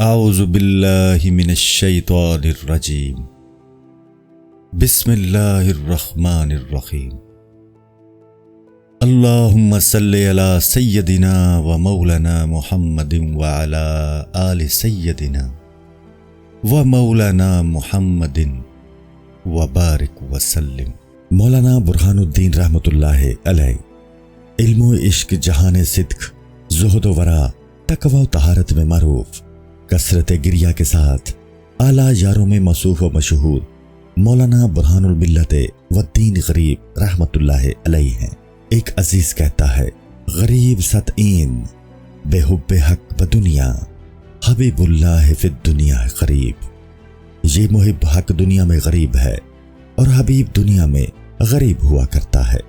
اعوذ باللہ من الشیطان الرجیم بسم اللہ الرحمن الرحیم اللہم صلی علی سیدنا و مولانا محمد وعلی آل سیدنا و مولانا محمد وبارک وسلم۔ مولانا برہان الدین رحمۃ اللہ علیہ علم و عشق، جہان صدق، زہد و ورع، تقوی و طہارت میں معروف، کثرت گریہ کے ساتھ اعلیٰ یاروں میں موصوف و مشہور مولانا برہان الملت والدین غریب رحمۃ اللہ علیہ ہیں۔ ایک عزیز کہتا ہے، غریب ستعین بے حب حق بدنیا، حبیب اللہ فی الدنیا غریب۔ یہ محب حق دنیا میں غریب ہے اور حبیب دنیا میں غریب ہوا کرتا ہے۔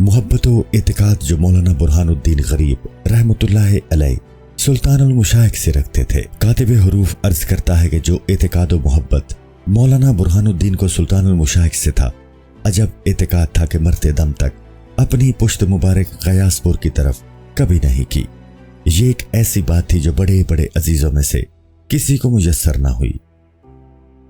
محبت و اعتقاد جو مولانا برہان الدین غریب رحمۃ اللہ علیہ سلطان المشائخ سے رکھتے تھے۔ کاتب حروف عرض کرتا ہے کہ جو اعتقاد و محبت مولانا برہان الدین کو سلطان المشائخ سے تھا، عجب اعتقاد تھا کہ مرتے دم تک اپنی پشت مبارک غیاث پور کی طرف کبھی نہیں کی۔ یہ ایک ایسی بات تھی جو بڑے بڑے عزیزوں میں سے کسی کو میسر نہ ہوئی۔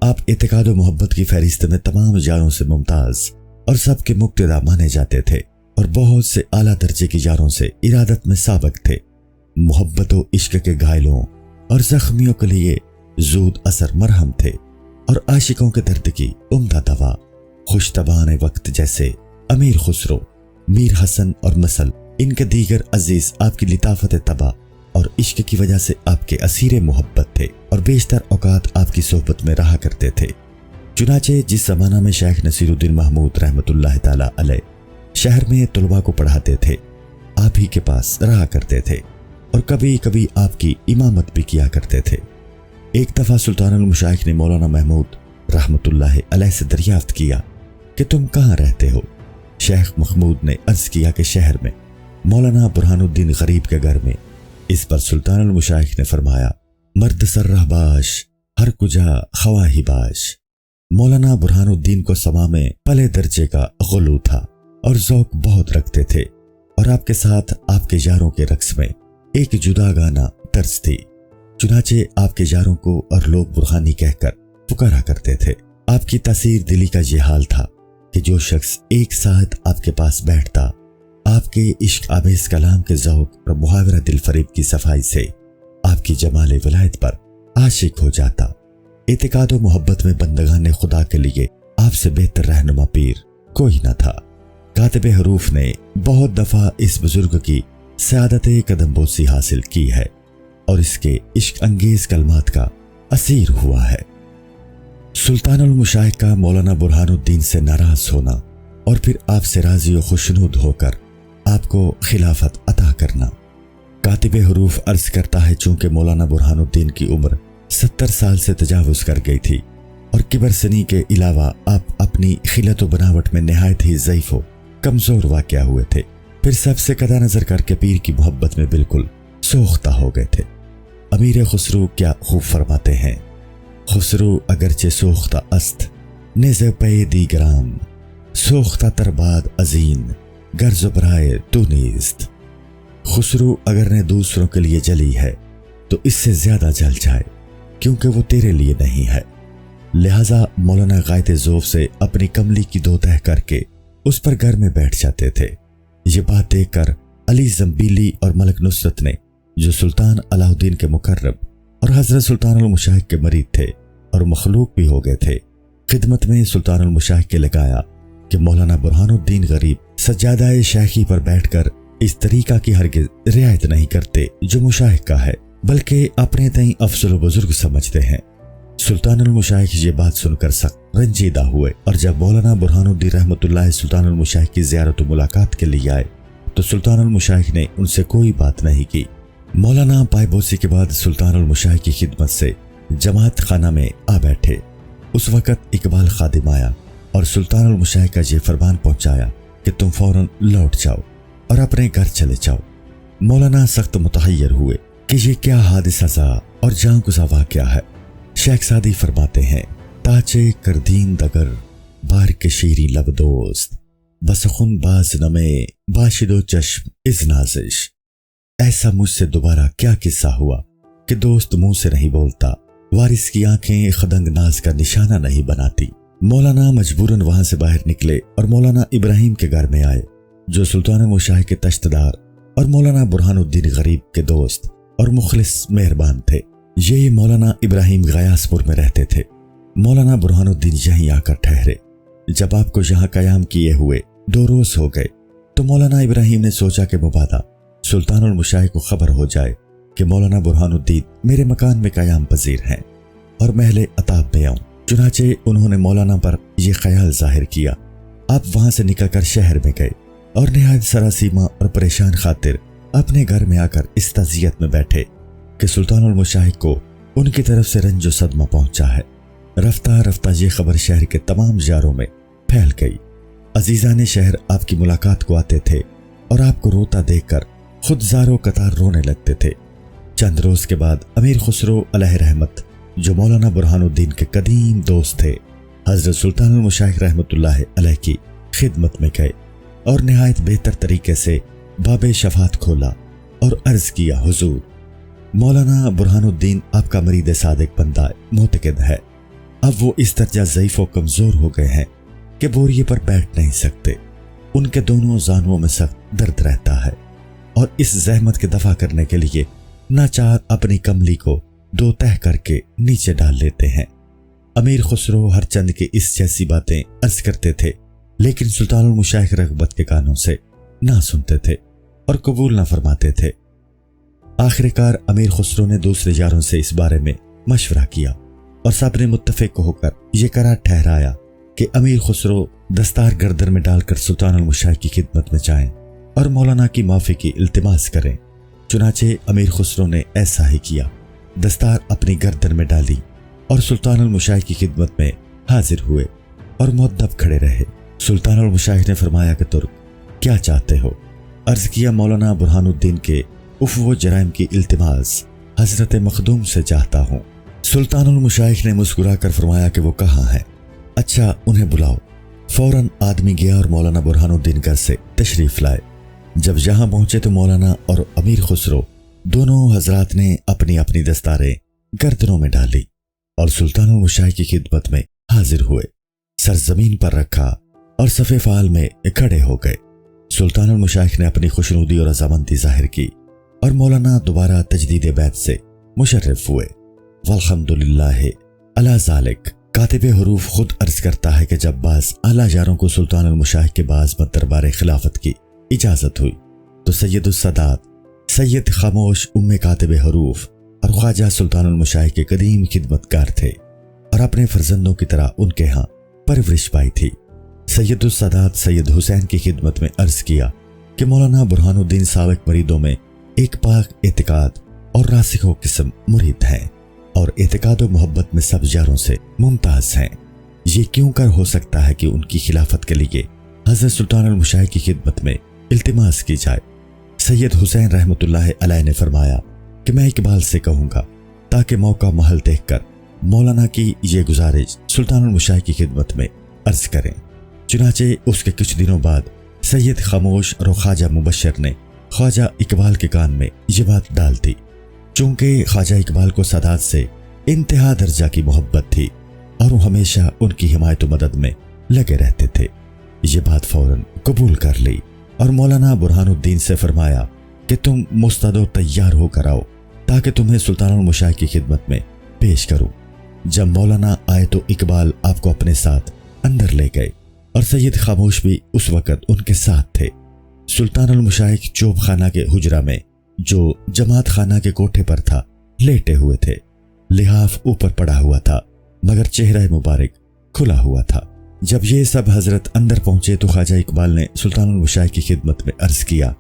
آپ اعتقاد و محبت کی فہرست میں تمام یاروں سے ممتاز اور سب کے مقتدا مانے جاتے تھے اور بہت سے اعلیٰ درجے کی یاروں سے ارادت میں سابق تھے۔ محبت و عشق کے گھائلوں اور زخمیوں کے لیے زود اثر مرہم تھے اور عاشقوں کے درد کی عمدہ دوا۔ خوش طبعان وقت جیسے امیر خسرو، میر حسن اور مسل، ان کے دیگر عزیز آپ کی لطافت طبع اور عشق کی وجہ سے آپ کے اسیر محبت تھے اور بیشتر اوقات آپ کی صحبت میں رہا کرتے تھے۔ چنانچہ جس زمانہ میں شیخ نصیر الدین محمود رحمۃ اللہ تعالی علیہ شہر میں طلباء کو پڑھاتے تھے، آپ ہی کے پاس رہا کرتے تھے اور کبھی کبھی آپ کی امامت بھی کیا کرتے تھے۔ ایک دفعہ سلطان المشائخ نے مولانا محمود رحمۃ اللہ علیہ سے دریافت کیا کہ تم کہاں رہتے ہو؟ شیخ محمود نے عرض کیا کہ شہر میں، مولانا برہان الدین غریب کے گھر میں۔ اس پر سلطان المشائخ نے فرمایا، مرد سرہ باش ہر کجا خواہی باش۔ مولانا برہان الدین کو سما میں پلے درجے کا غلو تھا اور ذوق بہت رکھتے تھے، اور آپ کے ساتھ آپ کے یاروں کے رقص میں ایک جدا گانا طرز تھی۔ چنانچہ آپ کے یاروں کو اور لوگ برہانی کہہ کر پکارا کرتے تھے۔ آپ کی تاثیر دلی کا یہ حال تھا کہ جو شخص ایک ساتھ آپ کے پاس بیٹھتا، آپ کے عشق آمیز کلام کے ذوق اور محاورہ دل فریب کی صفائی سے آپ کی جمال ولایت پر عاشق ہو جاتا۔ اعتقاد و محبت میں بندگان خدا کے لیے آپ سے بہتر رہنما پیر کوئی نہ تھا۔ کاتب حروف نے بہت دفعہ اس بزرگ کی سعادت قدم بوسی حاصل کی ہے اور اس کے عشق انگیز کلمات کا اسیر ہوا ہے۔ سلطان المشائخ کا مولانا برہان الدین سے ناراض ہونا اور پھر آپ سے راضی و خوشنود ہو کر آپ کو خلافت عطا کرنا۔ کاتب حروف عرض کرتا ہے، چونکہ مولانا برہان الدین کی عمر 70 سال سے تجاوز کر گئی تھی اور کبر سنی کے علاوہ آپ اپنی خلت و بناوٹ میں نہایت ہی ضعیف و کمزور واقع ہوئے تھے، پھر سب سے قطع نظر کر کے پیر کی محبت میں بالکل سوختہ ہو گئے تھے۔ امیر خسرو کیا خوب فرماتے ہیں، خسرو اگرچہ سوختہ است نز پے دیگران، سوختہ ترباد ازین گر زبرائے تو نیست۔ خسرو اگر نے دوسروں کے لیے جلی ہے تو اس سے زیادہ جل جائے، کیونکہ وہ تیرے لیے نہیں ہے۔ لہٰذا مولانا غایت ذوف سے اپنی کملی کی دو تہ کر کے اس پر گھر میں بیٹھ جاتے تھے۔ یہ بات دیکھ کر علی زنبیلی اور ملک نصرت نے، جو سلطان علاء الدین کے مقرب اور حضرت سلطان المشائخ کے مرید تھے اور مخلوق بھی ہو گئے تھے، خدمت میں سلطان المشائخ کے لگایا کہ مولانا برہان الدین غریب سجادہ شیخی پر بیٹھ کر اس طریقہ کی ہرگز رعایت نہیں کرتے جو مشائخ کا ہے، بلکہ اپنے تئیں افضل و بزرگ سمجھتے ہیں۔ سلطان المشائخ یہ بات سن کر سخت رنجیدہ ہوئے، اور جب مولانا برہان الدین رحمۃ اللہ سلطان المشائخ کی زیارت و ملاقات کے لیے آئے تو سلطان المشائخ نے ان سے کوئی بات نہیں کی۔ مولانا پائے بوسی کے بعد سلطان المشائخ کی خدمت سے جماعت خانہ میں آ بیٹھے۔ اس وقت اقبال خادم آیا اور سلطان المشائخ کا یہ فرمان پہنچایا کہ تم فوراً لوٹ جاؤ اور اپنے گھر چلے جاؤ۔ مولانا سخت متحیر ہوئے کہ یہ کیا حادثہ سا اور جاں گزا واقعہ ہے۔ شیخ سعدی فرماتے ہیں، تاچے کردین دگر بار کے شیری لب دوست، بسخن باز نمے باشد و چشم از نازش۔ ایسا مجھ سے دوبارہ کیا قصہ ہوا کہ دوست منہ سے نہیں بولتا، وارث کی آنکھیں خدنگ ناز کا نشانہ نہیں بناتی۔ مولانا مجبوراً وہاں سے باہر نکلے اور مولانا ابراہیم کے گھر میں آئے، جو سلطان المشائخ کے تشتدار اور مولانا برہان الدین غریب کے دوست اور مخلص مہربان تھے۔ یہ مولانا ابراہیم غیاث پور میں رہتے تھے۔ مولانا برہان الدین یہیں آ کر ٹھہرے۔ جب آپ کو یہاں قیام کیے ہوئے 2 روز ہو گئے تو مولانا ابراہیم نے سوچا کہ مبادا سلطان المشائخ کو خبر ہو جائے کہ مولانا برہان الدین میرے مکان میں قیام پذیر ہیں اور محل عتاب میں آؤں۔ چنانچہ انہوں نے مولانا پر یہ خیال ظاہر کیا۔ آپ وہاں سے نکل کر شہر میں گئے اور نہایت سراسیمہ اور پریشان خاطر اپنے گھر میں آ کر اس تعزیت میں بیٹھے کہ سلطان المشائخ کو ان کی طرف سے رنج و صدمہ پہنچا ہے۔ رفتہ رفتہ یہ خبر شہر کے تمام یاروں میں پھیل گئی۔ عزیزان شہر آپ کی ملاقات کو آتے تھے اور آپ کو روتا دیکھ کر خود زار و قطار رونے لگتے تھے۔ چند روز کے بعد امیر خسرو علیہ رحمت، جو مولانا برہان الدین کے قدیم دوست تھے، حضرت سلطان المشائخ رحمت اللہ علیہ کی خدمت میں گئے اور نہایت بہتر طریقے سے باب شفاعت کھولا اور عرض کیا، حضور، مولانا برہان الدین آپ کا مرید صادق بندہ معتقد ہے۔ اب وہ اس درجہ ضعیف و کمزور ہو گئے ہیں کہ بوریے پر بیٹھ نہیں سکتے۔ ان کے دونوں زانوؤں میں سخت درد رہتا ہے اور اس زحمت کے دفع کرنے کے لیے ناچار اپنی کملی کو 2 تہہ کر کے نیچے ڈال لیتے ہیں۔ امیر خسرو ہر چند کے اس جیسی باتیں عرض کرتے تھے، لیکن سلطان المشائخ رغبت کے کانوں سے نہ سنتے تھے اور قبول نہ فرماتے تھے۔ آخر کار امیر خسرو نے دوسرے یاروں سے اس بارے میں مشورہ کیا اور سب نے متفق ہو کر یہ قرار ٹھہرایا کہ امیر خسرو دستار گردن میں ڈال کر سلطان المشائخ کی خدمت میں جائیں اور مولانا کی معافی کی التماس کریں۔ چنانچہ امیر خسرو نے ایسا ہی کیا، دستار اپنی گردن میں ڈالی اور سلطان المشائخ کی خدمت میں حاضر ہوئے اور مؤدب کھڑے رہے۔ سلطان المشائخ نے فرمایا کہ ترک کیا چاہتے ہو؟ عرض کیا، مولانا برہان الدین کے عفو و جرائم کی التماس حضرت مخدوم سے چاہتا ہوں۔ سلطان المشائخ نے مسکرا کر فرمایا کہ وہ کہاں ہیں؟ اچھا، انہیں بلاؤ۔ فوراً آدمی گیا اور مولانا برہان الدین گھر سے تشریف لائے۔ جب یہاں پہنچے تو مولانا اور امیر خسرو دونوں حضرات نے اپنی اپنی دستاریں گردنوں میں ڈالی اور سلطان المشائخ کی خدمت میں حاضر ہوئے، سر زمین پر رکھا اور صف فعال میں کھڑے ہو گئے۔ سلطان المشائخ نے اپنی خوشنودی اور رضامندی ظاہر کی اور مولانا دوبارہ تجدید بیعت سے مشرف ہوئے۔ والحمدللہ علی ذالک۔ کاتب حروف خود عرض کرتا ہے کہ جب بعض اعلیٰ یاروں کو سلطان المشائخ کے باز دربار خلافت کی اجازت ہوئی تو سید السادات، سید خاموش کاتب حروف اور خواجہ سلطان المشائخ کے قدیم خدمتگار تھے اور اپنے فرزندوں کی طرح ان کے ہاں پرورش پائی تھی۔ سید السادات سید حسین کی خدمت میں عرض کیا کہ مولانا برہان الدین سابق مریدوں میں ایک پاک اعتقاد اور راسخ و قسم مرید ہیں اور اعتقاد و محبت میں سب یاروں سے ممتاز ہیں۔ یہ کیوں کر ہو سکتا ہے کہ ان کی خلافت کے لیے حضرت سلطان المشائخ کی خدمت میں التماس کی جائے۔ سید حسین رحمت اللہ علیہ نے فرمایا کہ میں اقبال سے کہوں گا تاکہ موقع محل دیکھ کر مولانا کی یہ گزارش سلطان المشائخ کی خدمت میں عرض کریں۔ چنانچہ اس کے کچھ دنوں بعد سید خاموش اور خواجہ مبشر نے خواجہ اقبال کے کان میں یہ بات ڈال دی۔ چونکہ خواجہ اقبال کو سادات سے انتہا درجہ کی محبت تھی اور وہ ہمیشہ ان کی حمایت و مدد میں لگے رہتے تھے، یہ بات فوراً قبول کر لی اور مولانا برہان الدین سے فرمایا کہ تم مستعد و تیار ہو کر آؤ تاکہ تمہیں سلطان المشائخ کی خدمت میں پیش کروں۔ جب مولانا آئے تو اقبال آپ کو اپنے ساتھ اندر لے گئے اور سید خاموش بھی اس وقت ان کے ساتھ تھے۔ سلطان المشائخ چوب خانہ کے حجرہ میں جو جماعت خانہ کے کوٹھے پر تھا لیٹے ہوئے تھے۔ لحاف اوپر پڑا ہوا تھا مگر چہرہ مبارک کھلا ہوا تھا۔ جب یہ سب حضرت اندر پہنچے تو خواجہ اقبال نے سلطان المشائخ کی خدمت میں عرض کیا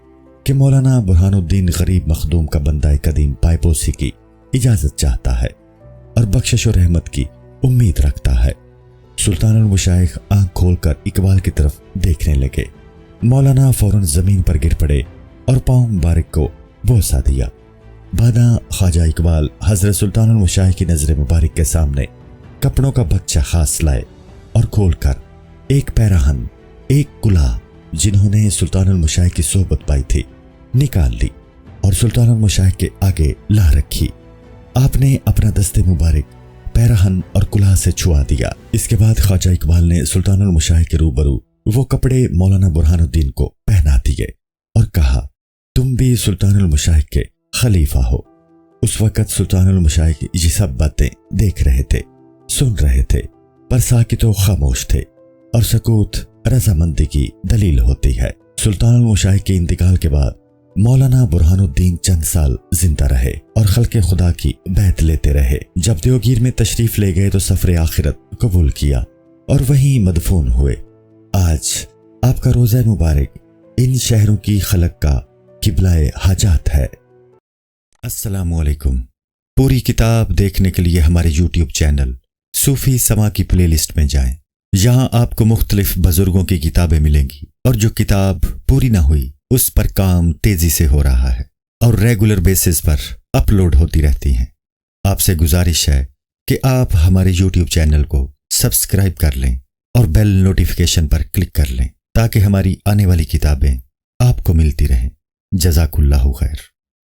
کہ مولانا برہان الدین غریب مخدوم کا بندہ قدیم پائپوسی کی اجازت چاہتا ہے اور بخشش و رحمت کی امید رکھتا ہے۔ سلطان المشائخ آنکھ کھول کر اقبال کی طرف دیکھنے لگے۔ مولانا فوراً زمین پر گر پڑے اور پاؤں مبارک کو بوسہ دیا۔ بعداں خواجہ اقبال حضرت سلطان المشائخ کی نظر مبارک کے سامنے کپڑوں کا بکچہ خاص لائے اور کھول کر ایک پیراہن، ایک کلہا جنہوں نے سلطان المشائخ کی صحبت پائی تھی نکال لی اور سلطان المشائخ کے آگے لا رکھی۔ آپ نے اپنا دست مبارک پیراہن اور کلہا سے چھوا دیا۔ اس کے بعد خواجہ اقبال نے سلطان المشائخ کے روبرو وہ کپڑے مولانا برہان الدین کو پہنا دیے اور کہا، تم بھی سلطان المشائخ کے خلیفہ ہو۔ اس وقت سلطان المشائخ یہ سب باتیں دیکھ رہے تھے، سن رہے تھے، پر ساکت و خاموش تھے، اور سکوت رضامندی کی دلیل ہوتی ہے۔ سلطان المشائخ کے انتقال کے بعد مولانا برہان الدین چند سال زندہ رہے اور خلق خدا کی بیعت لیتے رہے۔ جب دیوگیر میں تشریف لے گئے تو سفر آخرت قبول کیا اور وہیں مدفون ہوئے۔ آج آپ کا روزہ مبارک ان شہروں کی خلق کا قبلہ حاجات ہے۔ السلام علیکم۔ پوری کتاب دیکھنے کے لیے ہمارے یوٹیوب چینل صوفی سما کی پلے لسٹ میں جائیں۔ یہاں آپ کو مختلف بزرگوں کی کتابیں ملیں گی، اور جو کتاب پوری نہ ہوئی اس پر کام تیزی سے ہو رہا ہے اور ریگولر بیسس پر اپلوڈ ہوتی رہتی ہیں۔ آپ سے گزارش ہے کہ آپ ہمارے یوٹیوب چینل کو سبسکرائب کر لیں اور بیل نوٹیفیکیشن پر کلک کر لیں تاکہ ہماری آنے والی کتابیں آپ کو ملتی رہیں۔ جزاک اللہ خیر۔